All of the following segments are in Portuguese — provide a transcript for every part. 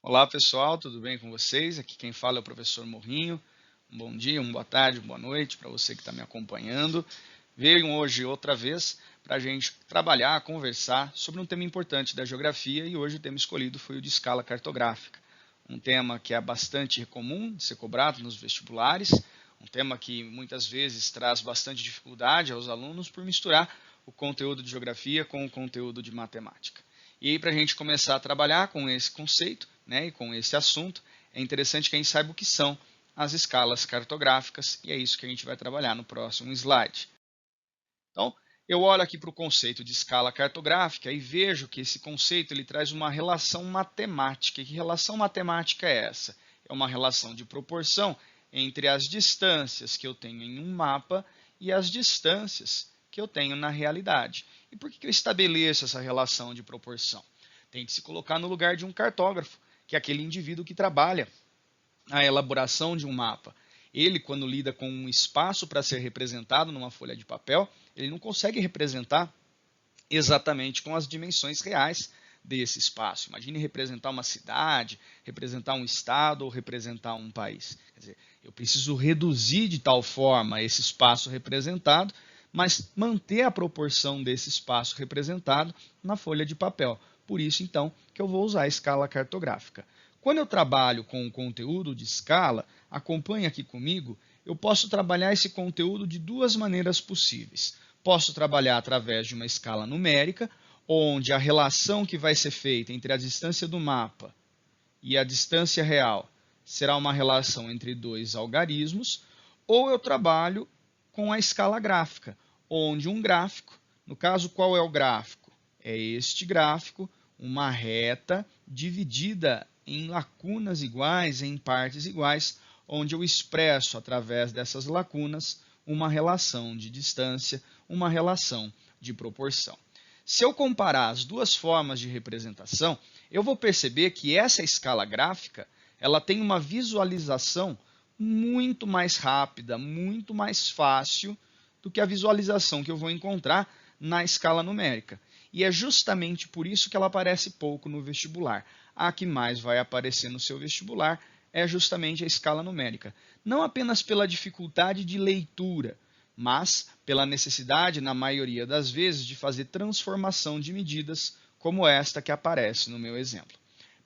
Olá pessoal, tudo bem com vocês? Aqui quem fala é o professor Morrinho. Um bom dia, uma boa tarde, uma boa noite para você que está me acompanhando. Venho hoje outra vez para a gente trabalhar, conversar sobre um tema importante da geografia e hoje o tema escolhido foi o de escala cartográfica. Um tema que é bastante comum de ser cobrado nos vestibulares, um tema que muitas vezes traz bastante dificuldade aos alunos por misturar o conteúdo de geografia com o conteúdo de matemática. E aí, para a gente começar a trabalhar com esse conceito, e com esse assunto, é interessante que a gente saiba o que são as escalas cartográficas, e é isso que a gente vai trabalhar no próximo slide. Então, eu olho aqui para o conceito de escala cartográfica e vejo que esse conceito ele traz uma relação matemática. E que relação matemática é essa? É uma relação de proporção entre as distâncias que eu tenho em um mapa e as distâncias que eu tenho na realidade. E por que eu estabeleço essa relação de proporção? Tem que se colocar no lugar de um cartógrafo, que é aquele indivíduo que trabalha a elaboração de um mapa. Ele, quando lida com um espaço para ser representado numa folha de papel, ele não consegue representar exatamente com as dimensões reais desse espaço. Imagine representar uma cidade, representar um estado ou representar um país. Quer dizer, eu preciso reduzir de tal forma esse espaço representado, mas manter a proporção desse espaço representado na folha de papel. Por isso, então, que eu vou usar a escala cartográfica. Quando eu trabalho com o conteúdo de escala, acompanhe aqui comigo, eu posso trabalhar esse conteúdo de duas maneiras possíveis. Posso trabalhar através de uma escala numérica, onde a relação que vai ser feita entre a distância do mapa e a distância real será uma relação entre dois algarismos, ou eu trabalho com a escala gráfica, onde um gráfico, no caso, qual é o gráfico? É este gráfico, uma reta dividida em lacunas iguais, em partes iguais, onde eu expresso através dessas lacunas uma relação de distância, uma relação de proporção. Se eu comparar as duas formas de representação, eu vou perceber que essa escala gráfica ela tem uma visualização muito mais rápida, muito mais fácil do que a visualização que eu vou encontrar na escala numérica. E é justamente por isso que ela aparece pouco no vestibular. A que mais vai aparecer no seu vestibular é justamente a escala numérica. Não apenas pela dificuldade de leitura, mas pela necessidade, na maioria das vezes, de fazer transformação de medidas, como esta que aparece no meu exemplo.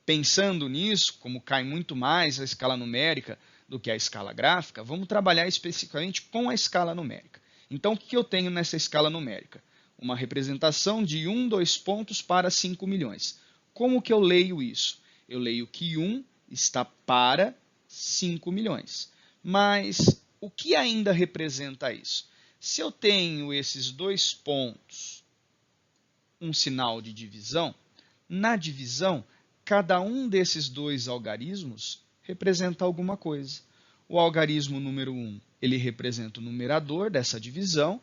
Pensando nisso, como cai muito mais a escala numérica do que a escala gráfica, vamos trabalhar especificamente com a escala numérica. Então, o que eu tenho nessa escala numérica? Uma representação de 1, 2 pontos para 5 milhões. Como que eu leio isso? Eu leio que 1 está para 5 milhões. Mas o que ainda representa isso? Se eu tenho esses dois pontos, um sinal de divisão, na divisão, cada um desses dois algarismos representa alguma coisa. O algarismo número 1, ele representa o numerador dessa divisão,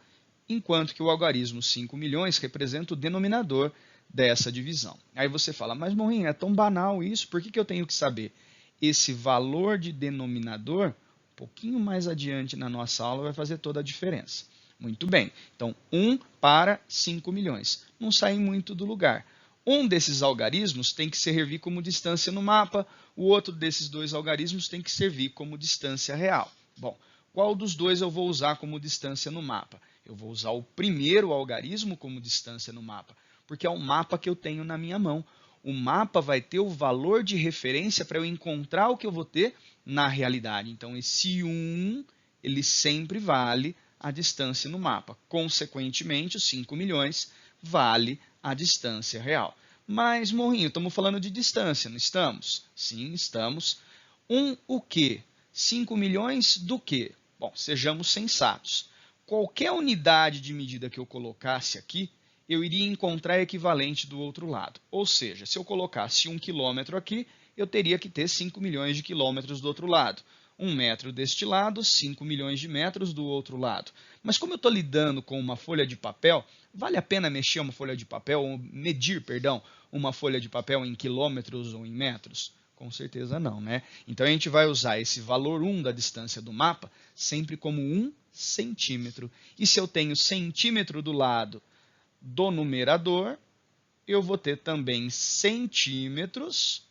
enquanto que o algarismo 5 milhões representa o denominador dessa divisão. Aí você fala, mas Morrinho, é tão banal isso, por que eu tenho que saber? Esse valor de denominador, um pouquinho mais adiante na nossa aula, vai fazer toda a diferença. Muito bem, então 1 para 5 milhões. Não sai muito do lugar. Um desses algarismos tem que servir como distância no mapa, o outro desses dois algarismos tem que servir como distância real. Bom, qual dos dois eu vou usar como distância no mapa? Eu vou usar o primeiro algarismo como distância no mapa, porque é o mapa que eu tenho na minha mão. O mapa vai ter o valor de referência para eu encontrar o que eu vou ter na realidade. Então, esse 1, ele sempre vale a distância no mapa. Consequentemente, os 5 milhões vale a distância real. Mas, Morrinho, estamos falando de distância, não estamos? Sim, estamos. O quê? 5 milhões do quê? Bom, sejamos sensatos. Qualquer unidade de medida que eu colocasse aqui, eu iria encontrar equivalente do outro lado. Ou seja, se eu colocasse 1 quilômetro aqui, eu teria que ter 5 milhões de quilômetros do outro lado. 1 metro deste lado, 5 milhões de metros do outro lado. Mas como eu estou lidando com uma folha de papel, vale a pena mexer uma folha de papel, ou medir, perdão, uma folha de papel em quilômetros ou em metros? Com certeza não, né? Então a gente vai usar esse valor 1 da distância do mapa sempre como 1 centímetro. E se eu tenho centímetro do lado do numerador, eu vou ter também centímetros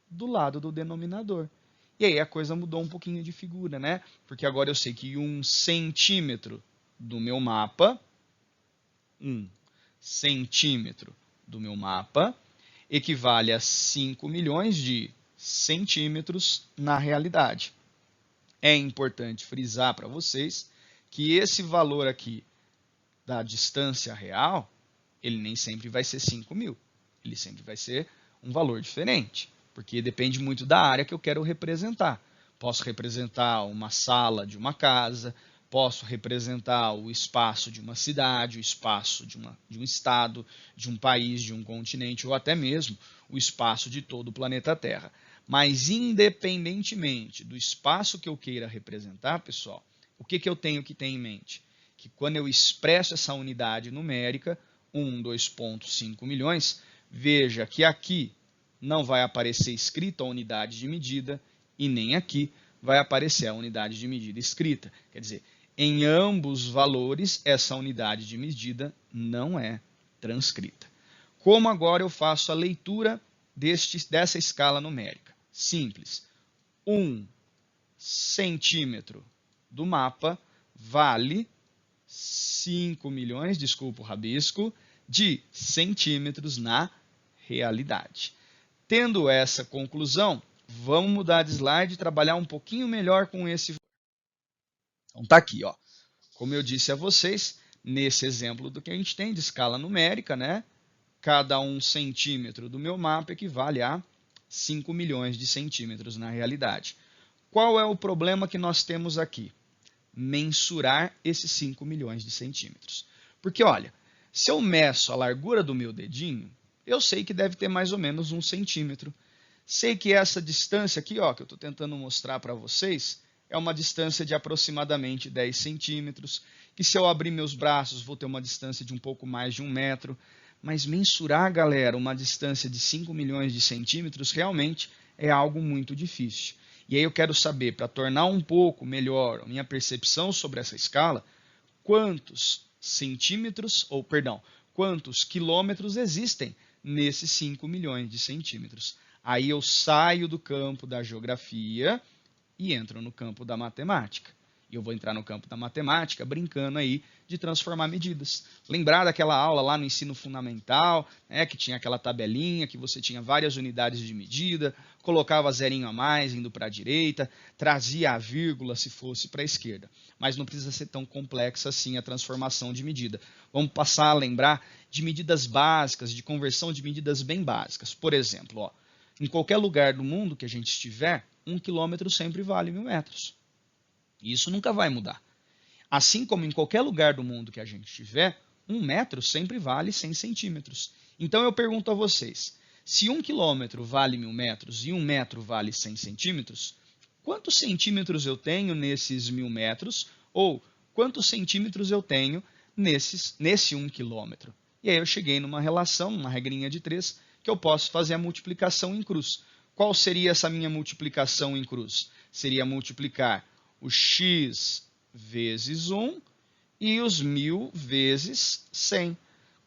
do lado do denominador. E aí a coisa mudou um pouquinho de figura, né? Porque agora eu sei que 1 centímetro do meu mapa, 1 centímetro do meu mapa, equivale a 5 milhões de centímetros na realidade. É importante frisar para vocês que esse valor aqui da distância real, ele nem sempre vai ser 5 mil. Ele sempre vai ser um valor diferente, porque depende muito da área que eu quero representar. Posso representar uma sala de uma casa, posso representar o espaço de uma cidade, o espaço de um estado, de um país, de um continente, ou até mesmo o espaço de todo o planeta Terra. Mas independentemente do espaço que eu queira representar, pessoal, o que eu tenho que ter em mente? Que quando eu expresso essa unidade numérica, 2,5 milhões, veja que aqui não vai aparecer escrito a unidade de medida e nem aqui vai aparecer a unidade de medida escrita. Quer dizer, em ambos os valores, essa unidade de medida não é transcrita. Como agora eu faço a leitura dessa escala numérica? Simples. 1 centímetro do mapa vale 5 milhões, desculpa o rabisco, de centímetros na realidade. Tendo essa conclusão, vamos mudar de slide e trabalhar um pouquinho melhor com esse. Então tá aqui, ó. Como eu disse a vocês, nesse exemplo do que a gente tem de escala numérica, né? Cada 1 centímetro do meu mapa equivale a 5 milhões de centímetros na realidade. Qual é o problema que nós temos aqui? Mensurar esses 5 milhões de centímetros. Porque, olha, se eu meço a largura do meu dedinho, eu sei que deve ter mais ou menos 1 centímetro. Sei que essa distância aqui, ó, que eu estou tentando mostrar para vocês, é uma distância de aproximadamente 10 centímetros, que se eu abrir meus braços vou ter uma distância de um pouco mais de 1 metro. Mas mensurar, galera, uma distância de 5 milhões de centímetros realmente é algo muito difícil. E aí eu quero saber, para tornar um pouco melhor a minha percepção sobre essa escala, quantos centímetros, ou perdão, quantos quilômetros existem nesses 5 milhões de centímetros. Aí eu saio do campo da geografia e entro no campo da matemática. E eu vou entrar no campo da matemática brincando aí de transformar medidas. Lembrar daquela aula lá no ensino fundamental, né, que tinha aquela tabelinha, que você tinha várias unidades de medida, colocava zerinho a mais indo para a direita, trazia a vírgula se fosse para a esquerda. Mas não precisa ser tão complexa assim a transformação de medida. Vamos passar a lembrar de medidas básicas, de conversão de medidas bem básicas. Por exemplo, ó, em qualquer lugar do mundo que a gente estiver, 1 quilômetro sempre vale 1000 metros. Isso nunca vai mudar. Assim como em qualquer lugar do mundo que a gente estiver, 1 metro sempre vale 100 centímetros. Então eu pergunto a vocês, se 1 quilômetro vale 1000 metros e 1 metro vale 100 centímetros, quantos centímetros eu tenho nesses 1000 metros? Ou quantos centímetros eu tenho nesse 1 quilômetro? E aí eu cheguei numa relação, uma regrinha de 3, que eu posso fazer a multiplicação em cruz. Qual seria essa minha multiplicação em cruz? Seria multiplicar o x vezes 1 e os 1000 vezes 100.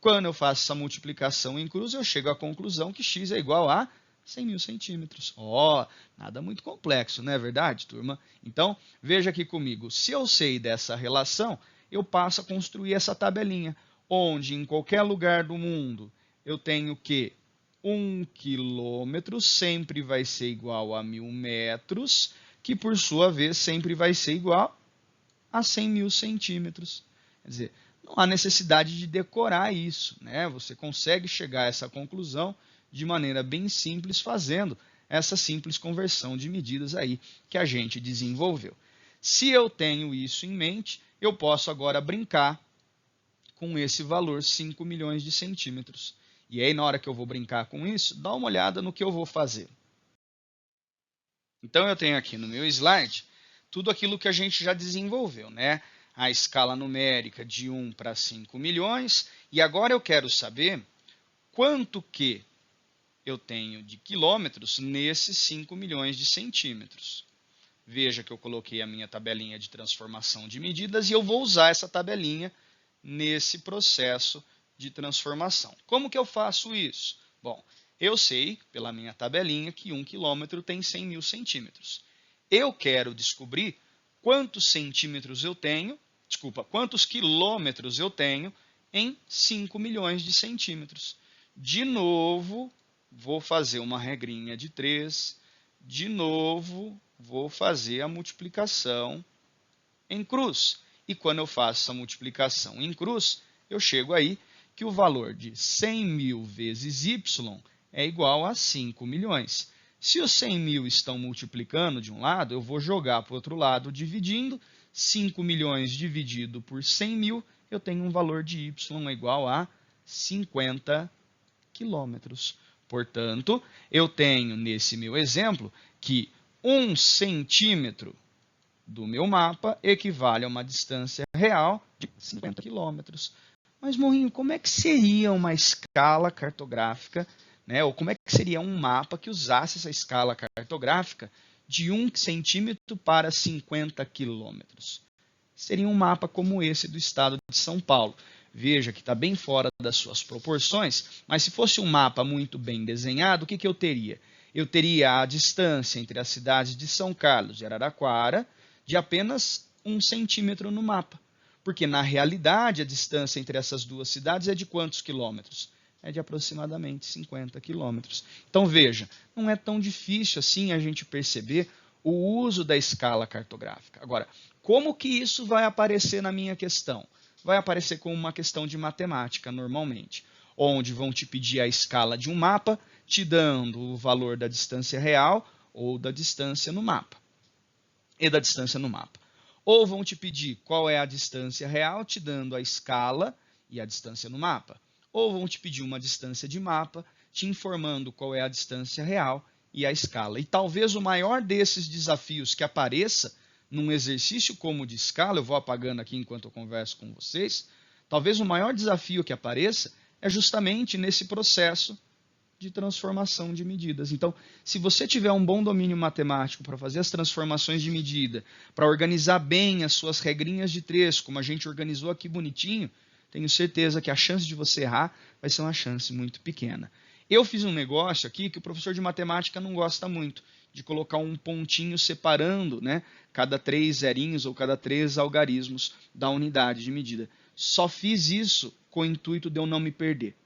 Quando eu faço essa multiplicação em cruz, eu chego à conclusão que x é igual a 100 mil centímetros. Ó, nada muito complexo, não é verdade, turma? Então, veja aqui comigo. Se eu sei dessa relação, eu passo a construir essa tabelinha, onde em qualquer lugar do mundo eu tenho que 1 quilômetro sempre vai ser igual a 1000 metros, que por sua vez sempre vai ser igual a 100 mil centímetros. Quer dizer, não há necessidade de decorar isso, né? Você consegue chegar a essa conclusão de maneira bem simples, fazendo essa simples conversão de medidas aí que a gente desenvolveu. Se eu tenho isso em mente, eu posso agora brincar com esse valor 5 milhões de centímetros. E aí, na hora que eu vou brincar com isso, dá uma olhada no que eu vou fazer. Então, eu tenho aqui no meu slide tudo aquilo que a gente já desenvolveu, né? A escala numérica de 1 para 5 milhões. E agora eu quero saber quanto que eu tenho de quilômetros nesses 5 milhões de centímetros. Veja que eu coloquei a minha tabelinha de transformação de medidas e eu vou usar essa tabelinha nesse processo de transformação. Como que eu faço isso? Bom, Eu sei, pela minha tabelinha, que 1 quilômetro tem 100 mil centímetros. Eu quero descobrir quantos centímetros eu tenho, quantos quilômetros eu tenho em 5 milhões de centímetros. De novo, vou fazer uma regrinha de 3. De novo, vou fazer a multiplicação em cruz. E quando eu faço essa multiplicação em cruz, eu chego aí que o valor de 100 mil vezes y é igual a 5 milhões. Se os 100 mil estão multiplicando de um lado, eu vou jogar para o outro lado dividindo. 5 milhões dividido por 100 mil, eu tenho um valor de y igual a 50 quilômetros. Portanto, eu tenho nesse meu exemplo que 1 centímetro do meu mapa equivale a uma distância real de 50 quilômetros. Mas, Morrinho, como é que seria uma escala cartográfica, né? Ou como é que seria um mapa que usasse essa escala cartográfica de 1 centímetro para 50 quilômetros? Seria um mapa como esse do estado de São Paulo. Veja que está bem fora das suas proporções, mas se fosse um mapa muito bem desenhado, o que eu teria? Eu teria a distância entre as cidades de São Carlos e Araraquara de apenas 1 centímetro no mapa. Porque, na realidade, a distância entre essas duas cidades é de quantos quilômetros? É de aproximadamente 50 quilômetros. Então, veja, não é tão difícil assim a gente perceber o uso da escala cartográfica. Agora, como que isso vai aparecer na minha questão? Vai aparecer como uma questão de matemática, normalmente, onde vão te pedir a escala de um mapa, te dando o valor da distância real ou da distância no mapa. Ou vão te pedir qual é a distância real, te dando a escala e a distância no mapa. Ou vão te pedir uma distância de mapa, te informando qual é a distância real e a escala. E talvez o maior desses desafios que apareça num exercício como de escala, eu vou apagando aqui enquanto eu converso com vocês, talvez o maior desafio que apareça é justamente nesse processo de transformação de medidas. Então, se você tiver um bom domínio matemático para fazer as transformações de medida, para organizar bem as suas regrinhas de 3, como a gente organizou aqui bonitinho, tenho certeza que a chance de você errar vai ser uma chance muito pequena. Eu fiz um negócio aqui que o professor de matemática não gosta muito, de colocar um pontinho separando, né, cada 3 zerinhos ou cada 3 algarismos da unidade de medida. Só fiz isso com o intuito de eu não me perder.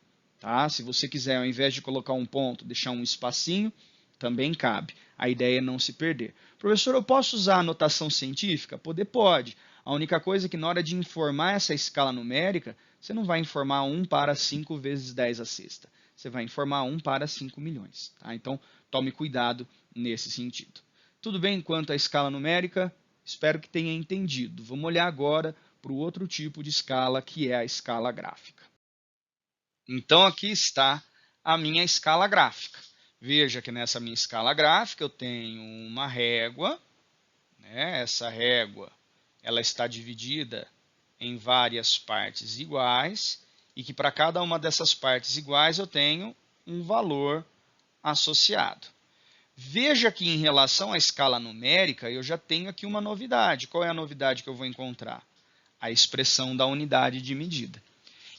Tá? Se você quiser, ao invés de colocar um ponto, deixar um espacinho, também cabe. A ideia é não se perder. Professor, eu posso usar a notação científica? Pode. A única coisa é que na hora de informar essa escala numérica, você não vai informar 1 para 5 vezes 10 à sexta. Você vai informar 1 para 5 milhões. Tá? Então, tome cuidado nesse sentido. Tudo bem quanto à escala numérica? Espero que tenha entendido. Vamos olhar agora para o outro tipo de escala, que é a escala gráfica. Então, aqui está a minha escala gráfica. Veja que nessa minha escala gráfica eu tenho uma régua, né? Essa régua ela está dividida em várias partes iguais e que para cada uma dessas partes iguais eu tenho um valor associado. Veja que em relação à escala numérica eu já tenho aqui uma novidade. Qual é a novidade que eu vou encontrar? A expressão da unidade de medida.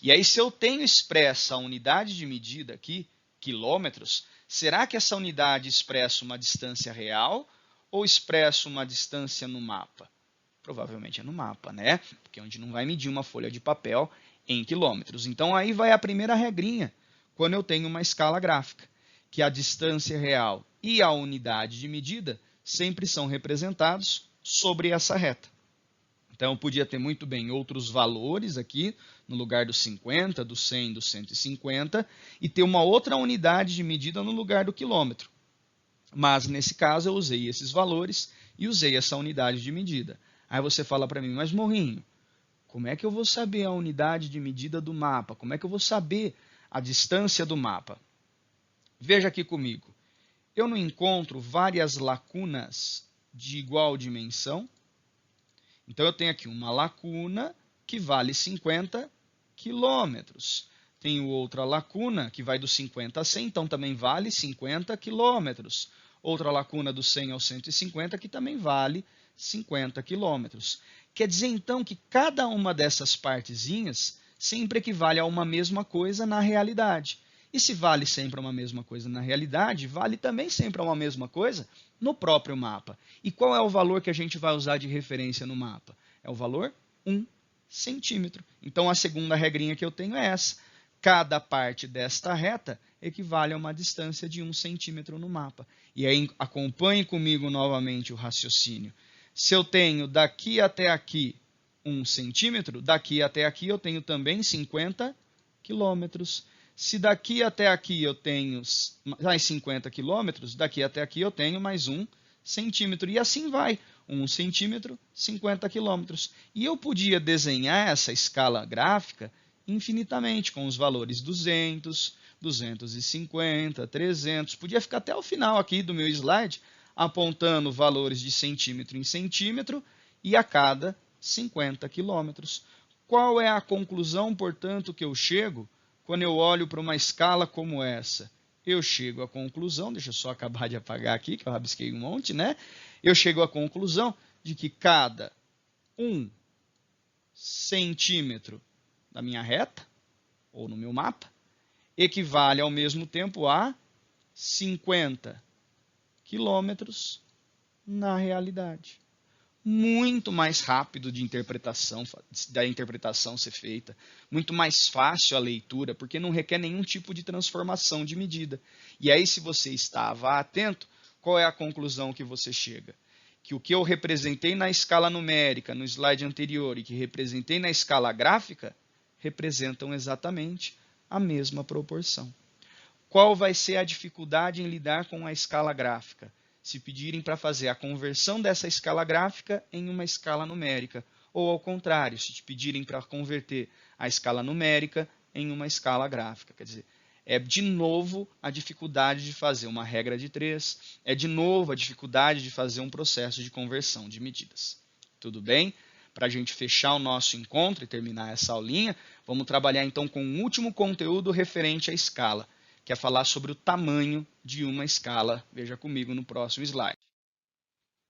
E aí, se eu tenho expressa a unidade de medida aqui, quilômetros, será que essa unidade expressa uma distância real ou expressa uma distância no mapa? Provavelmente é no mapa, né? Porque é onde não vai medir uma folha de papel em quilômetros. Então, aí vai a primeira regrinha, quando eu tenho uma escala gráfica, que a distância real e a unidade de medida sempre são representados sobre essa reta. Então, eu podia ter muito bem outros valores aqui, no lugar dos 50, do 100, do 150, e ter uma outra unidade de medida no lugar do quilômetro. Mas, nesse caso, eu usei esses valores e usei essa unidade de medida. Aí você fala para mim, mas Morrinho, como é que eu vou saber a unidade de medida do mapa? Como é que eu vou saber a distância do mapa? Veja aqui comigo. Eu não encontro várias lacunas de igual dimensão. Então, eu tenho aqui uma lacuna que vale 50 quilômetros. Tenho outra lacuna que vai do 50 a 100, então também vale 50 quilômetros. Outra lacuna do 100 ao 150 que também vale 50 quilômetros. Quer dizer, então, que cada uma dessas partezinhas sempre equivale a uma mesma coisa na realidade. E se vale sempre uma mesma coisa na realidade, vale também sempre uma mesma coisa no próprio mapa. E qual é o valor que a gente vai usar de referência no mapa? É o valor 1 centímetro. Então, a segunda regrinha que eu tenho é essa. Cada parte desta reta equivale a uma distância de 1 centímetro no mapa. E aí, acompanhe comigo novamente o raciocínio. Se eu tenho daqui até aqui 1 centímetro, daqui até aqui eu tenho também 50 quilômetros. Se daqui até aqui eu tenho mais 50 quilômetros, daqui até aqui eu tenho mais 1 centímetro. E assim vai. 1 centímetro, 50 quilômetros. E eu podia desenhar essa escala gráfica infinitamente, com os valores 200, 250, 300. Podia ficar até o final aqui do meu slide, apontando valores de centímetro em centímetro e a cada 50 quilômetros. Qual é a conclusão, portanto, que eu chego quando eu olho para uma escala como essa? Eu chego à conclusão, deixa eu só acabar de apagar aqui, que eu rabisquei um monte, né? Eu chego à conclusão de que cada 1 centímetro da minha reta, ou no meu mapa, equivale ao mesmo tempo a 50 quilômetros na realidade. Muito mais rápido da interpretação ser feita, muito mais fácil a leitura, porque não requer nenhum tipo de transformação de medida. E aí, se você estava atento, qual é a conclusão que você chega? Que o que eu representei na escala numérica, no slide anterior, e que representei na escala gráfica, representam exatamente a mesma proporção. Qual vai ser a dificuldade em lidar com a escala gráfica? Se pedirem para fazer a conversão dessa escala gráfica em uma escala numérica, ou ao contrário, se te pedirem para converter a escala numérica em uma escala gráfica. Quer dizer, é de novo a dificuldade de fazer uma regra de 3, é de novo a dificuldade de fazer um processo de conversão de medidas. Tudo bem? Para a gente fechar o nosso encontro e terminar essa aulinha, vamos trabalhar então com um último conteúdo referente à escala, que é falar sobre o tamanho de uma escala. Veja comigo no próximo slide.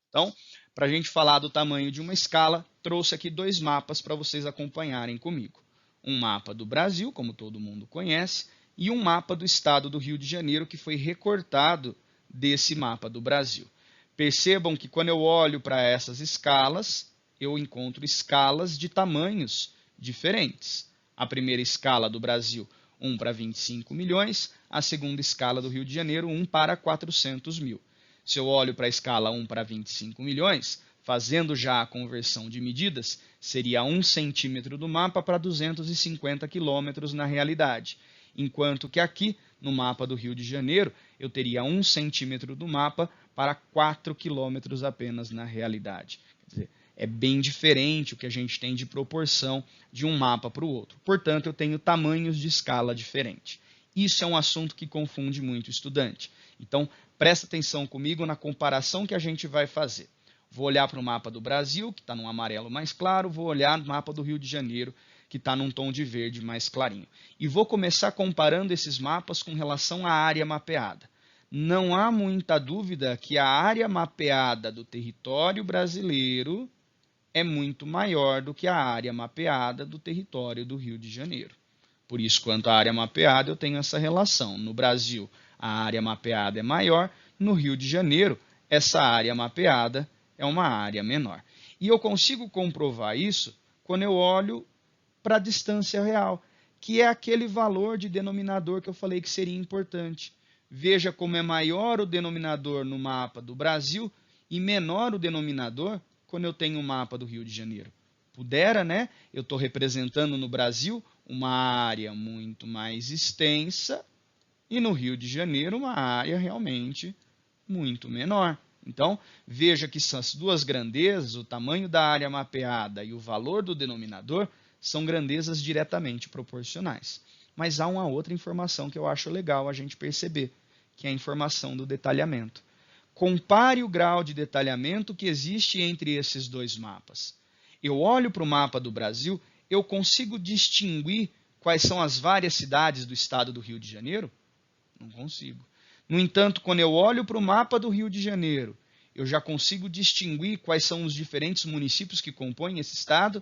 Então, para a gente falar do tamanho de uma escala, trouxe aqui 2 mapas para vocês acompanharem comigo. Um mapa do Brasil, como todo mundo conhece, e um mapa do estado do Rio de Janeiro, que foi recortado desse mapa do Brasil. Percebam que quando eu olho para essas escalas, eu encontro escalas de tamanhos diferentes. A primeira escala do Brasil, 1 para 25 milhões, a segunda escala do Rio de Janeiro, 1 para 400 mil. Se eu olho para a escala 1 para 25 milhões, fazendo já a conversão de medidas, seria 1 centímetro do mapa para 250 quilômetros na realidade. Enquanto que aqui, no mapa do Rio de Janeiro, eu teria 1 centímetro do mapa para 4 quilômetros apenas na realidade. Quer dizer, é bem diferente o que a gente tem de proporção de um mapa para o outro. Portanto, eu tenho tamanhos de escala diferentes. Isso é um assunto que confunde muito o estudante. Então, presta atenção comigo na comparação que a gente vai fazer. Vou olhar para o mapa do Brasil, que está num amarelo mais claro, vou olhar no mapa do Rio de Janeiro, que está num tom de verde mais clarinho. E vou começar comparando esses mapas com relação à área mapeada. Não há muita dúvida que a área mapeada do território brasileiro é muito maior do que a área mapeada do território do Rio de Janeiro. Por isso, quanto à área mapeada, eu tenho essa relação. No Brasil, a área mapeada é maior, no Rio de Janeiro, essa área mapeada é uma área menor. E eu consigo comprovar isso quando eu olho para a distância real, que é aquele valor de denominador que eu falei que seria importante. Veja como é maior o denominador no mapa do Brasil e menor o denominador quando eu tenho o mapa do Rio de Janeiro. Pudera, né? Eu estou representando no Brasil uma área muito mais extensa e no Rio de Janeiro uma área realmente muito menor. Então, veja que essas duas grandezas, o tamanho da área mapeada e o valor do denominador, são grandezas diretamente proporcionais. Mas há uma outra informação que eu acho legal a gente perceber, que é a informação do detalhamento. Compare o grau de detalhamento que existe entre esses 2 mapas. Eu olho para o mapa do Brasil, eu consigo distinguir quais são as várias cidades do estado do Rio de Janeiro? Não consigo. No entanto, quando eu olho para o mapa do Rio de Janeiro, eu já consigo distinguir quais são os diferentes municípios que compõem esse estado?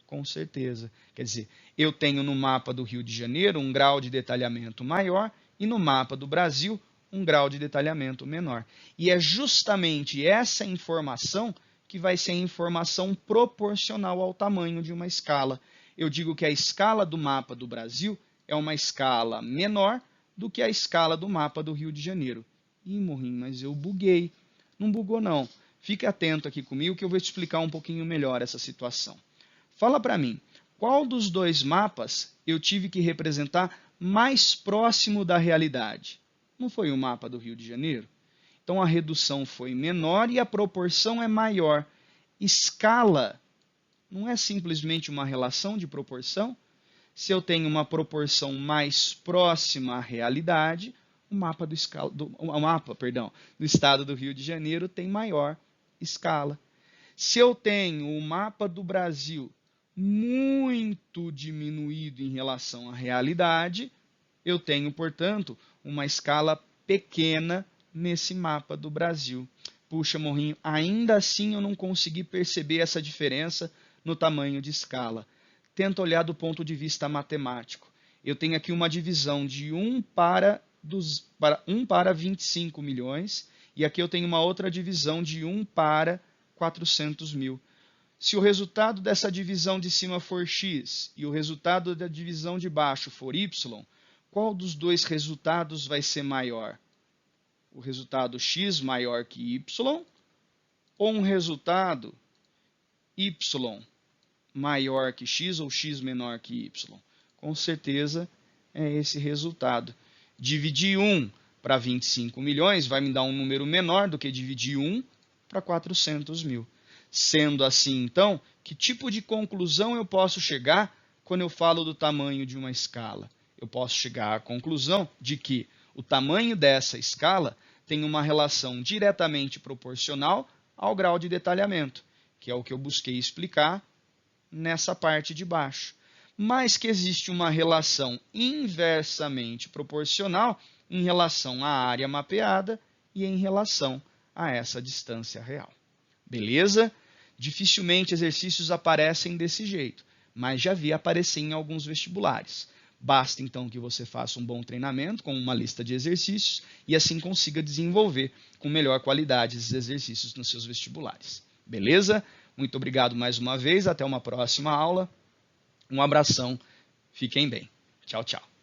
Com certeza. Quer dizer, eu tenho no mapa do Rio de Janeiro um grau de detalhamento maior e no mapa do Brasil, um grau de detalhamento menor. E é justamente essa informação que vai ser a informação proporcional ao tamanho de uma escala. Eu digo que a escala do mapa do Brasil é uma escala menor do que a escala do mapa do Rio de Janeiro. Ih, Morrinho, mas eu buguei. Não bugou, não. Fique atento aqui comigo que eu vou te explicar um pouquinho melhor essa situação. Fala para mim, qual dos dois mapas eu tive que representar mais próximo da realidade? Não foi o mapa do Rio de Janeiro? Então a redução foi menor e a proporção é maior. Escala não é simplesmente uma relação de proporção? Se eu tenho uma proporção mais próxima à realidade, o mapa do estado do Rio de Janeiro tem maior escala. Se eu tenho o mapa do Brasil muito diminuído em relação à realidade, eu tenho, portanto, uma escala pequena nesse mapa do Brasil. Puxa, Morrinho, ainda assim eu não consegui perceber essa diferença no tamanho de escala. Tenta olhar do ponto de vista matemático. Eu tenho aqui uma divisão de 1 para 25 milhões, e aqui eu tenho uma outra divisão de 1 para 400 mil. Se o resultado dessa divisão de cima for x e o resultado da divisão de baixo for y, qual dos dois resultados vai ser maior? O resultado x maior que y ou um resultado y maior que x ou x menor que y? Com certeza é esse resultado. Dividir 1 para 25 milhões vai me dar um número menor do que dividir 1 para 400 mil. Sendo assim, então, que tipo de conclusão eu posso chegar quando eu falo do tamanho de uma escala? Eu posso chegar à conclusão de que o tamanho dessa escala tem uma relação diretamente proporcional ao grau de detalhamento, que é o que eu busquei explicar nessa parte de baixo. Mas que existe uma relação inversamente proporcional em relação à área mapeada e em relação a essa distância real. Beleza? Dificilmente exercícios aparecem desse jeito, mas já vi aparecer em alguns vestibulares. Basta então que você faça um bom treinamento com uma lista de exercícios e assim consiga desenvolver com melhor qualidade esses exercícios nos seus vestibulares. Beleza? Muito obrigado mais uma vez, até uma próxima aula. Um abração, fiquem bem. Tchau, tchau.